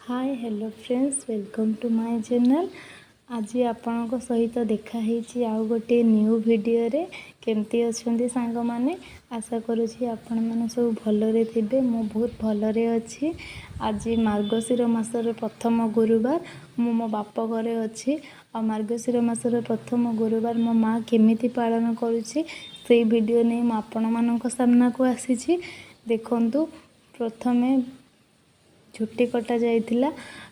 Hi hello friends welcome to my channel. आज आपणों सहित देखाही आउ गोटे न्यू वीडियो रे केमती अच्छे सांग माने। आशा करुँची आपण मैंने सब भलरे थे। मु बहुत भलरे अच्छी। आज मार्गशीर मासर प्रथम गुरुवार मो बाप घरे अच्छी। आ मार्गशीर मासर प्रथम गुरुवार मो माँ केमिति पालन करुँची से वीडियो नहीं आपण मानक सामना को आसी। देखंतु प्रथमे झुटी कटा जाइथिला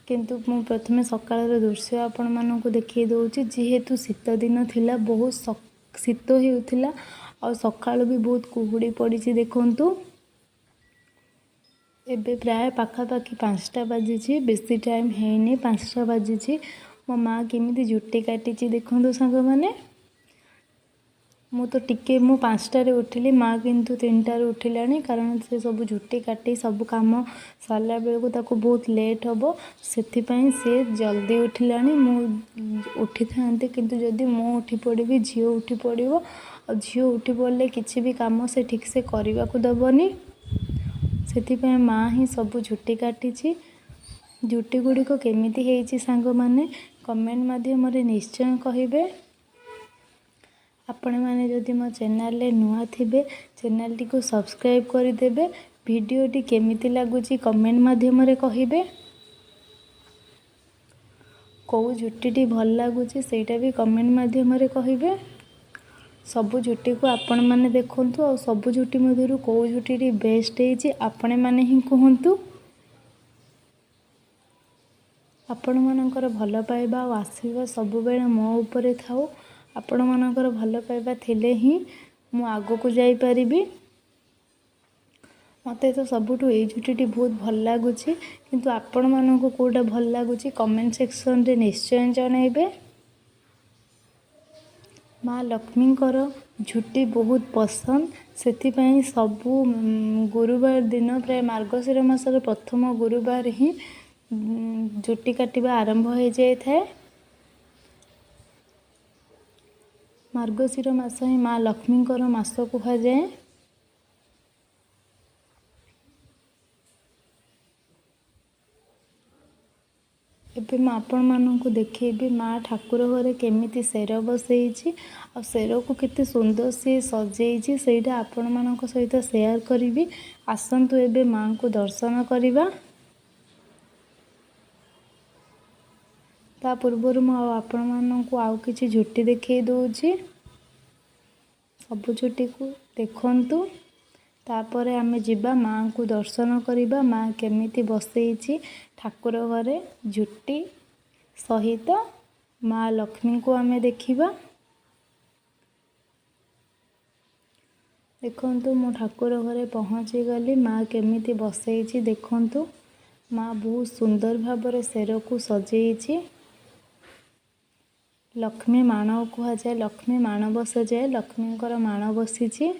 किंतु मु प्रथमे सकाळर दृश्य आपण मानक देखि दउची। जेहेतु शीत दिन थिला बहुत शीत हेउथिला और सकाळु भी बहुत कुहुड़ी पड़ी। देखंतु एबे प्राय पाखापाखि 5टा बाजी। बेसी टाइम हैनी 5टा बाजी। मो माँ केमिति झुटी काटी देखंतु सांग माने। मु तो टिके मु 5टारे उठिली माँ किंतु 3टारे उठिलानी कारण से सब झुटी काटी सब काम सारा बेलू ताको बहुत लेट हम से जल्दी उठिलानी। मु उठी था किंतु जदि मु उठी पड़ी झील उठी पड़ो और झील उठी पड़े किसी भी कम से ठीक से करने को दबनी। से माँ ही सब झुटी काटी। झुटी गुड़िक केमिति हेइछि सांग माने कमेंट माध्यम निश्चय कहिबे। आपण मैंने जदि मो चैनल रे नुआ थिबे चैनल टी को सब्सक्राइब करदेबे। वीडियोटी केमिति लागुची कमेंट माध्यम रे कहिबे। कौ झुटी भल लगुच सेटा भी कमेंट माध्यम रे कहिबे। सबु झुटी को आपण मैंने देखंतु और सबु झुटी मधुर कौ झुटी बेस्ट हेइछि आपण मैंने ही कहंतु। आपण मानकर भल पाइबा और आशीर्वाद सब बेले मो उपरे थाउ। आपण मानकर भल पाइबा थिले ही मु आगो को जाई परिबी। मते तो सबुठु ए झुटी बहुत भल लगुच किंतु आपण मानक कोटा भल लगुच कमेंट सेक्शन रे निश्चय जणाइबे। माँ लक्ष्मीकर झुटी बहुत पसंद से सबु गुरुवार दिन प्राय मार्गशीर मासर प्रथम गुरुवार ही झुटी काटिबा आरंभ हो जाए थाए। मार्गशीर मास ही माँ लक्ष्मीकर मास कह जाए। एबे मैं आपण मानक देखी माँ ठाकुर घरे केमिति शेर बसई और शेर को केते सुंदर सी सजेई सेटा आपण मानक सहित शेयर करी। आसंतु एबे माँ को दर्शन करवा। ता पूर्वर आपण मानक आउ किछि झुटी देखई दउची। सब झुटी को देखंतु तापरे आमे जिबा माँ को दर्शन करिबा। माँ केमिति बसई ठाकुर घरे झुटी सहित माँ लक्ष्मी को आमे देखिबा। देखंतु मो ठाकुर घरे पहुँची गली माँ केमिति बसई देखंतु। माँ बहुत सुंदर भाବରେ शेर को सजेई। लक्ष्मी माण कह जाए लक्ष्मी माण बस जाए लक्ष्मीकर माण बसी।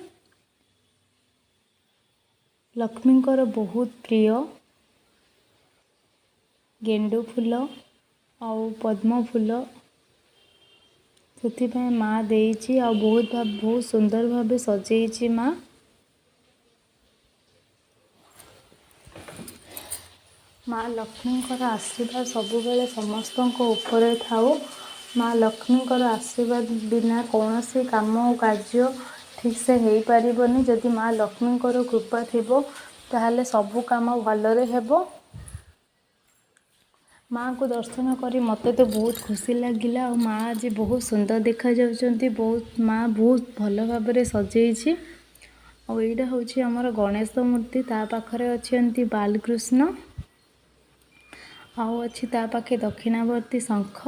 लक्ष्मीकर बहुत प्रिय गेंडू फूल और पद्म फूल से माँ देइछि और बहुत सुंदर भावे सजेई। माँ माँ लक्ष्मीकर आशीर्वाद सबुबले समस्त ऊपर थाओ। माँ लक्ष्मीकर आशीर्वाद बिना कौन सी काम और कार्य ठीक से हो पारिबनी। जदि माँ लक्ष्मीकर कृपा थिबो ताहले सबु काम भलरे हेबो। माँ को दर्शन करी मते तो बहुत खुशी लगिला और माँ आज बहुत सुंदर देखा जाउछंती। बहुत माँ बहुत भल भाबरे सजेई। और एटा होछि हमर गणेश मूर्ति ता पाखरे अछंती बालकृष्ण आउ अच्छी ता पाखे दक्षिणावर्ती शंख।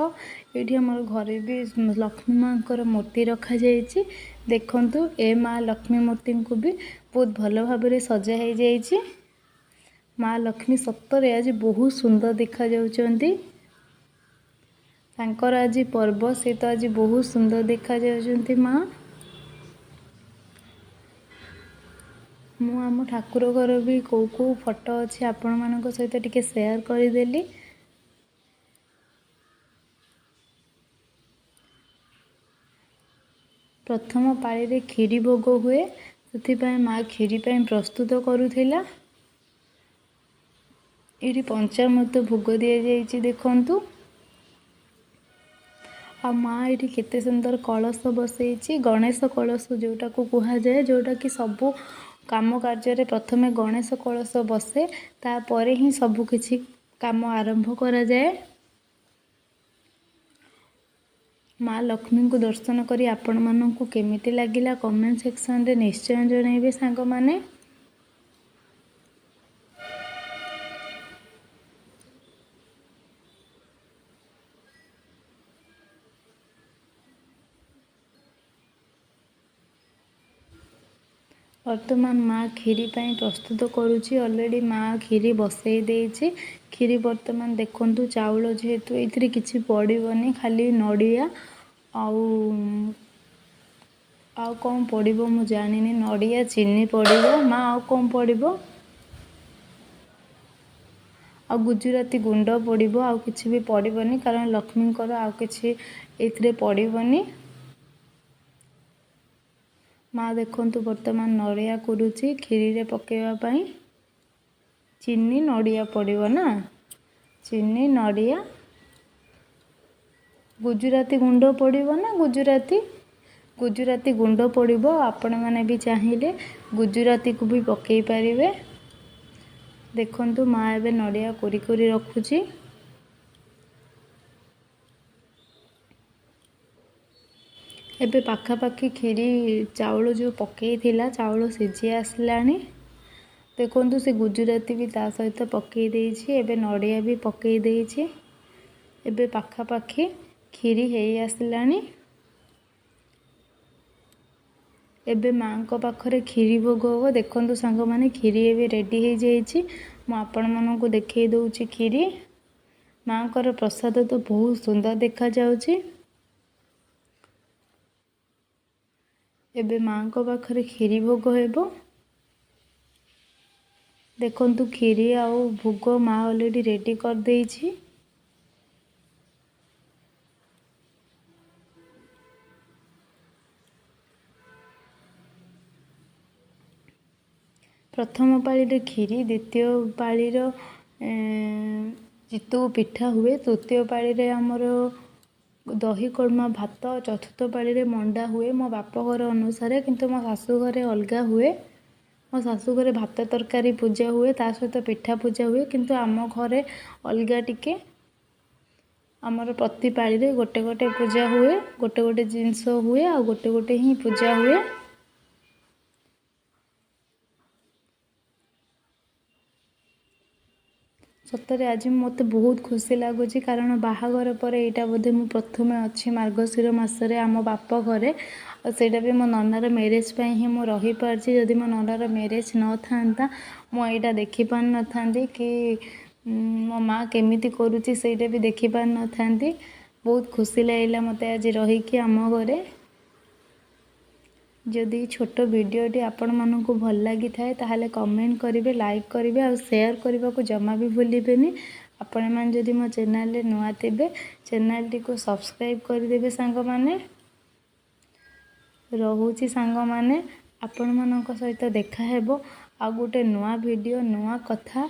ये आम घरे भी लक्ष्मी माँ को मूर्ति रखा जाइए। देखंतु ए माँ लक्ष्मी मूर्ति को भी बहुत भल भाव सजा हो जाइए। माँ लक्ष्मी सतरे आज बहुत सुंदर देखा जाउछंती। तांकर आज पर्व से तो आज बहुत सुंदर देखा जाउछंती। माँ मु आम ठाकुर घर भी कौ कौ फोटो अच्छी आपण मानक सहित टिके शेयर करदेली। प्रथम पाली रे खीरी भोग हुए से माँ खीरी प्रस्तुत करुथिला। ये पंचामृत भोग दि जाइए देखु। आ माँ ये केते सुंदर कलश बसई गणेश कलश जोटा को कह जाए जोटा कि सबू काम कार्य प्रथमे गणेश कलश बसे तापर ही सबु किछि काम आरंभ करा जाए। माँ लक्ष्मी को दर्शन करी आपण माननकु केमिति लागिला कमेंट सेक्शन रे निश्चय जणाइबे सांग माने। वर्तमान माँ खीरी पाई प्रस्तुत करुच्ची ऑलरेडी माँ खीरी बसई देइछि। खीरी वर्तमान देखंतु चाउल जेहेतु एथिरे किछि पड़िबनी खाली नडिया आउ कौन पड़िबो मु जानिनी नडिया चीनी पड़िबो माँ आउ कौन पड़िबो आ गुजराती गुंड पड़िबो आउ किछि भी पड़िबनी कारण लक्ष्मींकर आउ किछि एथिरे पड़िबनी। माँ देखंतु वर्तमान नडिया कुरुची खीरी रे पकेवा पाई चीनी नडिया पड़िबो ना चीनी नडिया गुजराती गुंड पड़िबो ना गुजराती गुंड पड़िबो। आपण माने भी चाहिए गुजराती को भी पकई पारिबे। देखंतु माँ एबे नडिया कोरी कोरी रखुची। एबे पाखापाखी खीरी चाउल जो पकई थिला चाउल सिझी आसलानी देखंतु से गुजराती भी ता सहित पकई देइछि एबे नडिया भी पकई देइछि। एबे पाखापाखी खीरी हेई आसलानी। एबे माँ को पाखरे खीरी भोग हो देखंतु सांग माने खीरी एबे रेडी हे जाइछि। मु आपण माननकु देखै दउछि खीरी माँ कर प्रसाद तो बहुत सुंदर देखा जाउछि। एबे माँ को पाखरे खीरी भोग हेबो देखंतु खीरी आउ भोग माँ ऑलरेडी रेडी कर देइछि। प्रथम पाली रे खीरी द्वितीय पाली रो चितऊ पिठा हुए तृतीय पाली रे हमर दही कोरमा भात चतुर्थ पाली रे मंडा हुए मो बाप घर अनुसार किंतु मो शाशु घरे अलगा हुए। मो शाशु घरे भात तरकारी पूजा हुए ता सहित पिठा पूजा हुए किंतु आम घरे अलगा टिके आमर प्रति पाली रे गोटे गोटे पूजा हुए गोटे गोटे जिनस हुए आ गोटे गोटे ही पूजा हुए। सतरे आज मत बहुत खुशी लगुच कारण बाहागर पर यहाँ बोधे मु प्रथम अच्छी मार्गशीर मसरे आम बाप घरे सेटा भी मो ननार मैरेज पे ही मु रही पारछि। जदि मो ननार मैरेज न था मु एटा देखि पार न थांती कि मो माँ केमिति करूची सेटा भी देखि पार न थांती। बहुत खुशी लागला मते आज रही कि आम घरे। जदि छोट वीडियोटी आपण मानकु भल लगी थाए ताहले कमेंट करिवे लाइक करिवे और शेयर करने को जमा भी भूलिबेनी। आपण मान जदि मो चैनल रे नुआ थिबे चैनल टी को सब्सक्राइब कर देबे सांग माने। रहूची सांग माने आपण मानक सहित देखा हेबो आ गोटे नुआ वीडियो नुआ कथा।